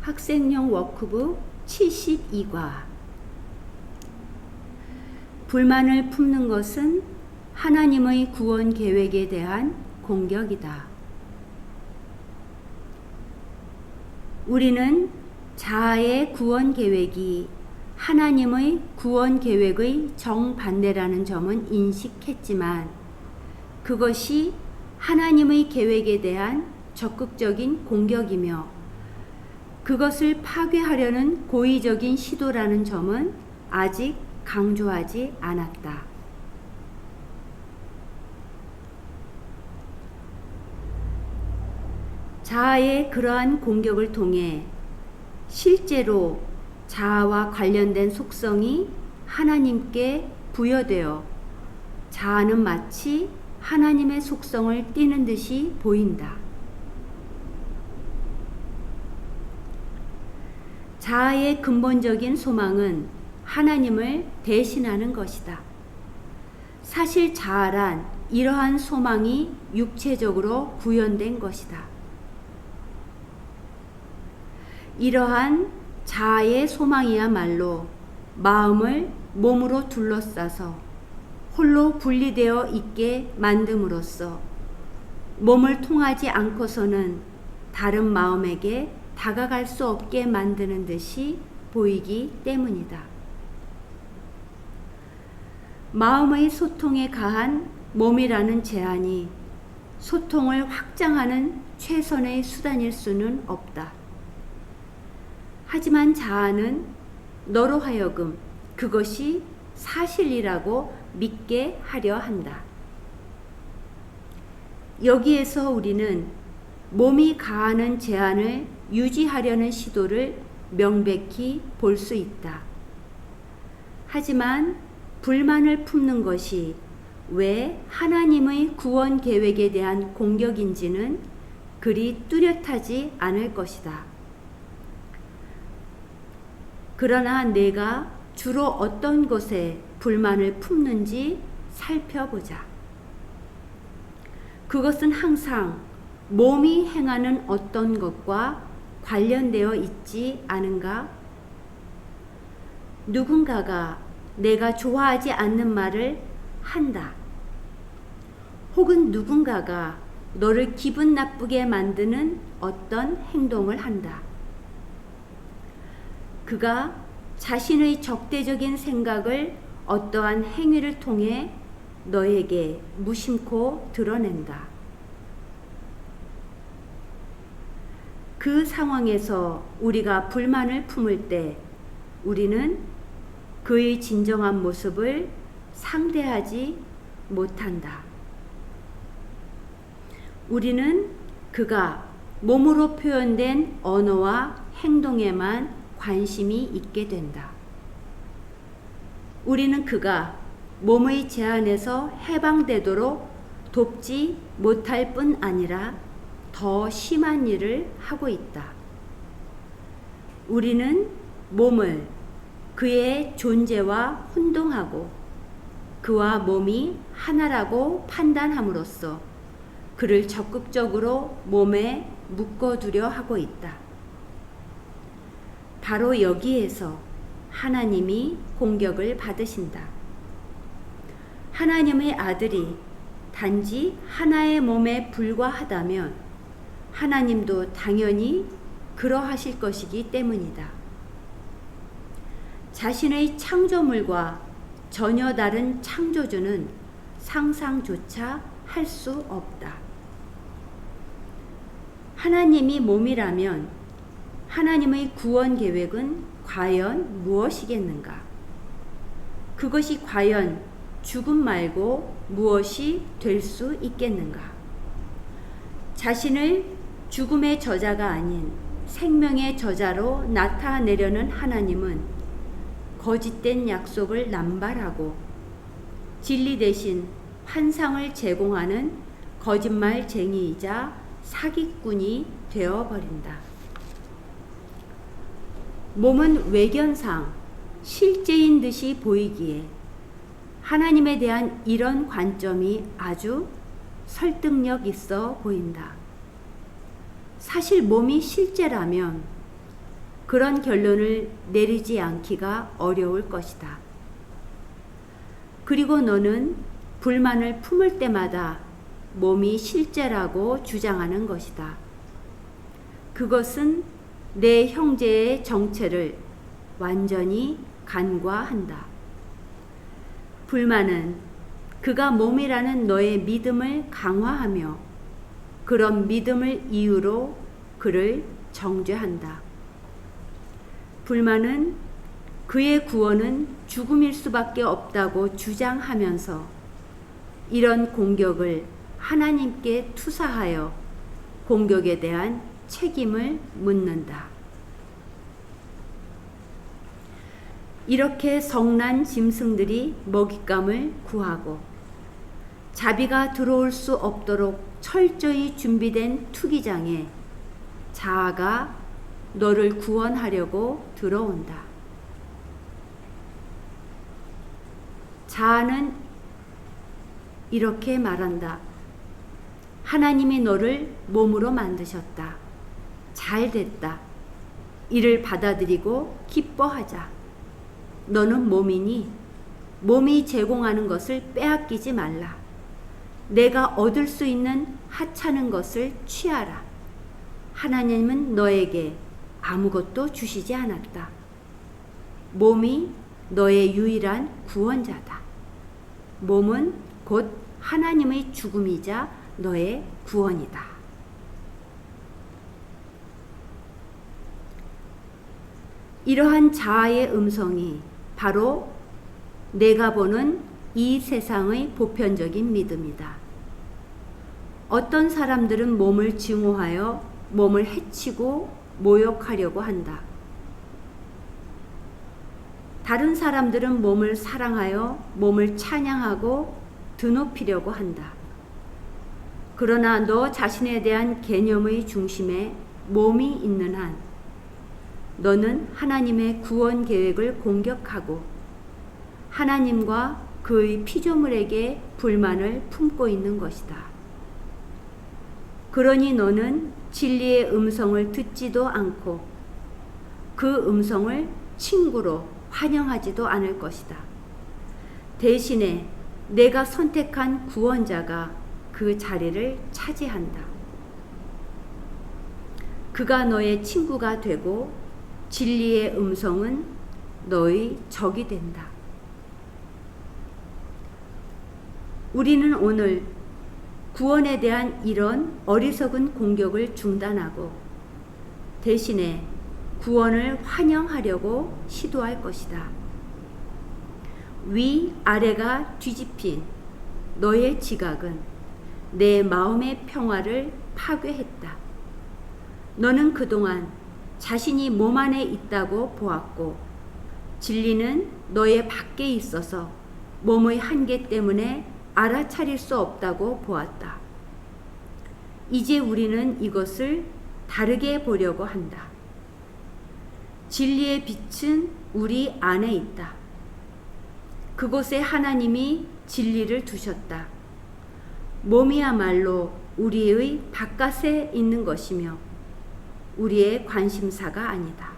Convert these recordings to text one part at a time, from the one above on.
학생용 워크북 72과 불만을 품는 것은 하나님의 구원 계획에 대한 공격이다. 우리는 자아의 구원 계획이 하나님의 구원 계획의 정반대라는 점은 인식했지만 그것이 하나님의 계획에 대한 적극적인 공격이며 그것을 파괴하려는 고의적인 시도라는 점은 아직 강조하지 않았다. 자아의 그러한 공격을 통해 실제로 자아와 관련된 속성이 하나님께 부여되어 자아는 마치 하나님의 속성을 띠는 듯이 보인다. 자아의 근본적인 소망은 하나님을 대신하는 것이다. 사실 자아란 이러한 소망이 육체적으로 구현된 것이다. 이러한 자아의 소망이야말로 마음을 몸으로 둘러싸서 홀로 분리되어 있게 만듦으로써 몸을 통하지 않고서는 다른 마음에게 다가갈 수 없게 만드는 듯이 보이기 때문이다. 마음의 소통에 가한 몸이라는 제한이 소통을 확장하는 최선의 수단일 수는 없다. 하지만 자아는 너로 하여금 그것이 사실이라고 믿게 하려 한다. 여기에서 우리는 몸이 가하는 제한을 유지하려는 시도를 명백히 볼 수 있다. 하지만 불만을 품는 것이 왜 하나님의 구원 계획에 대한 공격인지는 그리 뚜렷하지 않을 것이다. 그러나 내가 주로 어떤 것에 불만을 품는지 살펴보자. 그것은 항상 몸이 행하는 어떤 것과 관련되어 있지 않은가? 누군가가 내가 좋아하지 않는 말을 한다. 혹은 누군가가 너를 기분 나쁘게 만드는 어떤 행동을 한다. 그가 자신의 적대적인 생각을 어떠한 행위를 통해 너에게 무심코 드러낸다. 그 상황에서 우리가 불만을 품을 때 우리는 그의 진정한 모습을 상대하지 못한다. 우리는 그가 몸으로 표현된 언어와 행동에만 관심이 있게 된다. 우리는 그가 몸의 제한에서 해방되도록 돕지 못할 뿐 아니라 더 심한 일을 하고 있다. 우리는 몸을 그의 존재와 혼동하고 그와 몸이 하나라고 판단함으로써 그를 적극적으로 몸에 묶어두려 하고 있다. 바로 여기에서 하나님이 공격을 받으신다. 하나님의 아들이 단지 하나의 몸에 불과하다면 하나님도 당연히 그러하실 것이기 때문이다. 자신의 창조물과 전혀 다른 창조주는 상상조차 할 수 없다. 하나님이 몸이라면 하나님의 구원 계획은 과연 무엇이겠는가? 그것이 과연 죽음 말고 무엇이 될 수 있겠는가? 자신을 죽음의 저자가 아닌 생명의 저자로 나타내려는 하나님은 거짓된 약속을 남발하고 진리 대신 환상을 제공하는 거짓말쟁이이자 사기꾼이 되어버린다. 몸은 외견상 실제인 듯이 보이기에 하나님에 대한 이런 관점이 아주 설득력 있어 보인다. 사실 몸이 실제라면 그런 결론을 내리지 않기가 어려울 것이다. 그리고 너는 불만을 품을 때마다 몸이 실제라고 주장하는 것이다. 그것은 내 형제의 정체를 완전히 간과한다. 불만은 그가 몸이라는 너의 믿음을 강화하며 그런 믿음을 이유로 그를 정죄한다. 불만은 그의 구원은 죽음일 수밖에 없다고 주장하면서 이런 공격을 하나님께 투사하여 공격에 대한 책임을 묻는다. 이렇게 성난 짐승들이 먹잇감을 구하고 자비가 들어올 수 없도록 철저히 준비된 투기장에 자아가 너를 구원하려고 들어온다. 자아는 이렇게 말한다. 하나님이 너를 몸으로 만드셨다. 잘 됐다. 이를 받아들이고 기뻐하자. 너는 몸이니 몸이 제공하는 것을 빼앗기지 말라. 내가 얻을 수 있는 하찮은 것을 취하라. 하나님은 너에게 아무것도 주시지 않았다. 몸이 너의 유일한 구원자다. 몸은 곧 하나님의 죽음이자 너의 구원이다. 이러한 자아의 음성이 바로 내가 보는 이 세상의 보편적인 믿음이다. 어떤 사람들은 몸을 증오하여 몸을 해치고 모욕하려고 한다. 다른 사람들은 몸을 사랑하여 몸을 찬양하고 드높이려고 한다. 그러나 너 자신에 대한 개념의 중심에 몸이 있는 한 너는 하나님의 구원 계획을 공격하고 하나님과 그의 피조물에게 불만을 품고 있는 것이다. 그러니 너는 진리의 음성을 듣지도 않고 그 음성을 친구로 환영하지도 않을 것이다. 대신에 내가 선택한 구원자가 그 자리를 차지한다. 그가 너의 친구가 되고 진리의 음성은 너의 적이 된다. 우리는 오늘 구원에 대한 이런 어리석은 공격을 중단하고 대신에 구원을 환영하려고 시도할 것이다. 위 아래가 뒤집힌 너의 지각은 내 마음의 평화를 파괴했다. 너는 그동안 자신이 몸 안에 있다고 보았고 진리는 너의 밖에 있어서 몸의 한계 때문에 알아차릴 수 없다고 보았다. 이제 우리는 이것을 다르게 보려고 한다. 진리의 빛은 우리 안에 있다. 그곳에 하나님이 진리를 두셨다. 몸이야말로 우리의 바깥에 있는 것이며 우리의 관심사가 아니다.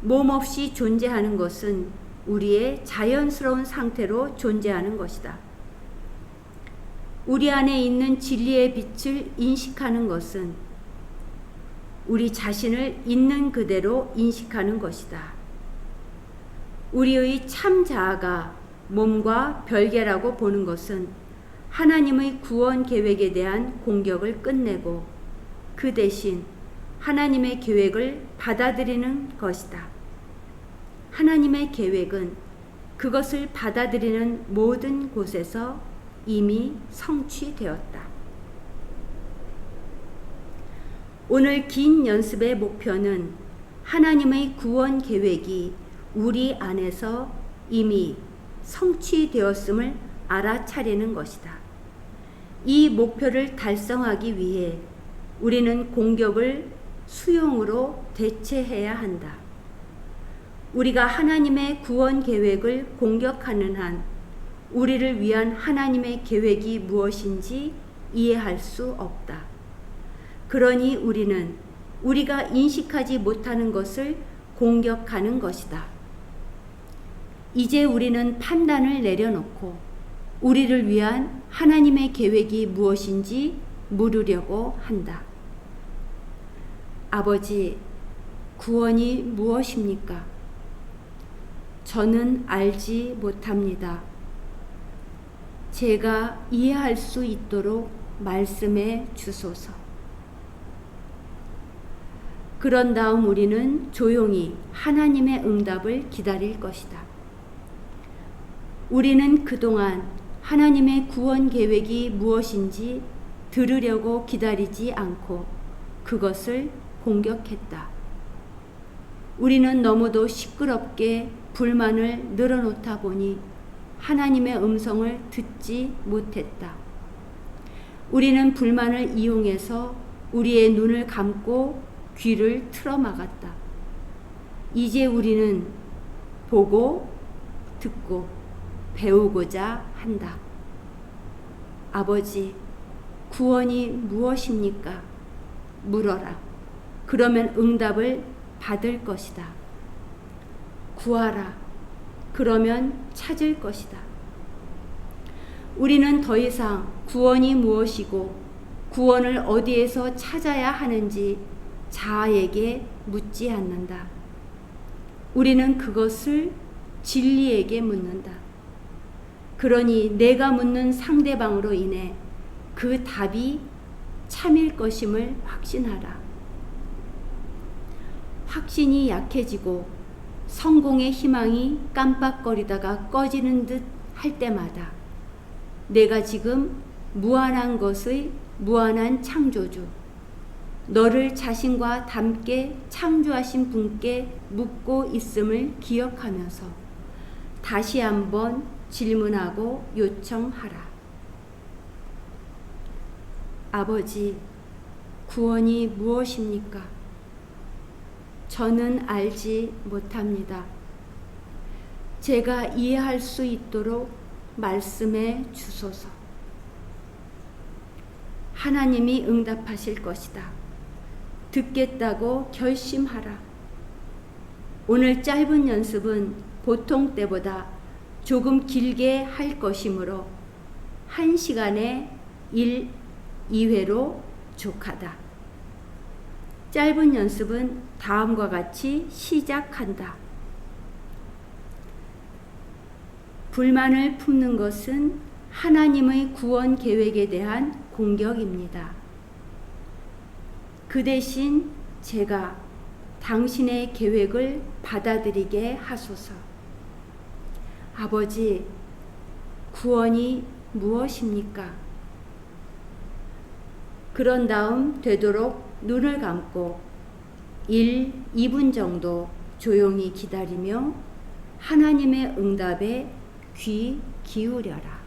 몸 없이 존재하는 것은 우리의 자연스러운 상태로 존재하는 것이다. 우리 안에 있는 진리의 빛을 인식하는 것은 우리 자신을 있는 그대로 인식하는 것이다. 우리의 참 자아가 몸과 별개라고 보는 것은 하나님의 구원 계획에 대한 공격을 끝내고 그 대신 하나님의 계획을 받아들이는 것이다. 하나님의 계획은 그것을 받아들이는 모든 곳에서 이미 성취되었다. 오늘 긴 연습의 목표는 하나님의 구원 계획이 우리 안에서 이미 성취되었음을 알아차리는 것이다. 이 목표를 달성하기 위해 우리는 공격을 수용으로 대체해야 한다. 우리가 하나님의 구원 계획을 공격하는 한 우리를 위한 하나님의 계획이 무엇인지 이해할 수 없다. 그러니 우리는 우리가 인식하지 못하는 것을 공격하는 것이다. 이제 우리는 판단을 내려놓고 우리를 위한 하나님의 계획이 무엇인지 물으려고 한다. 아버지, 구원이 무엇입니까? 저는 알지 못합니다. 제가 이해할 수 있도록 말씀해 주소서. 그런 다음 우리는 조용히 하나님의 응답을 기다릴 것이다. 우리는 그동안 하나님의 구원 계획이 무엇인지 들으려고 기다리지 않고 그것을 공격했다. 우리는 너무도 시끄럽게 불만을 늘어놓다 보니 하나님의 음성을 듣지 못했다. 우리는 불만을 이용해서 우리의 눈을 감고 귀를 틀어막았다. 이제 우리는 보고 듣고 배우고자 한다. 아버지, 구원이 무엇입니까? 물어라. 그러면 응답을 받을 것이다. 구하라. 그러면 찾을 것이다. 우리는 더 이상 구원이 무엇이고 구원을 어디에서 찾아야 하는지 자아에게 묻지 않는다. 우리는 그것을 진리에게 묻는다. 그러니 내가 묻는 상대방으로 인해 그 답이 참일 것임을 확신하라. 확신이 약해지고 성공의 희망이 깜빡거리다가 꺼지는 듯 할 때마다 내가 지금 무한한 것의 무한한 창조주, 너를 자신과 닮게 창조하신 분께 묻고 있음을 기억하면서 다시 한번 질문하고 요청하라. 아버지, 구원이 무엇입니까? 저는 알지 못합니다. 제가 이해할 수 있도록 말씀해 주소서. 하나님이 응답하실 것이다. 듣겠다고 결심하라. 오늘 짧은 연습은 보통 때보다 조금 길게 할 것이므로 1시간에 1, 2회로 족하다. 짧은 연습은 다음과 같이 시작한다. 불만을 품는 것은 하나님의 구원 계획에 대한 공격입니다. 그 대신 제가 당신의 계획을 받아들이게 하소서. 아버지, 구원이 무엇입니까? 그런 다음 되도록 눈을 감고 1, 2분 정도 조용히 기다리며 하나님의 응답에 귀 기울여라.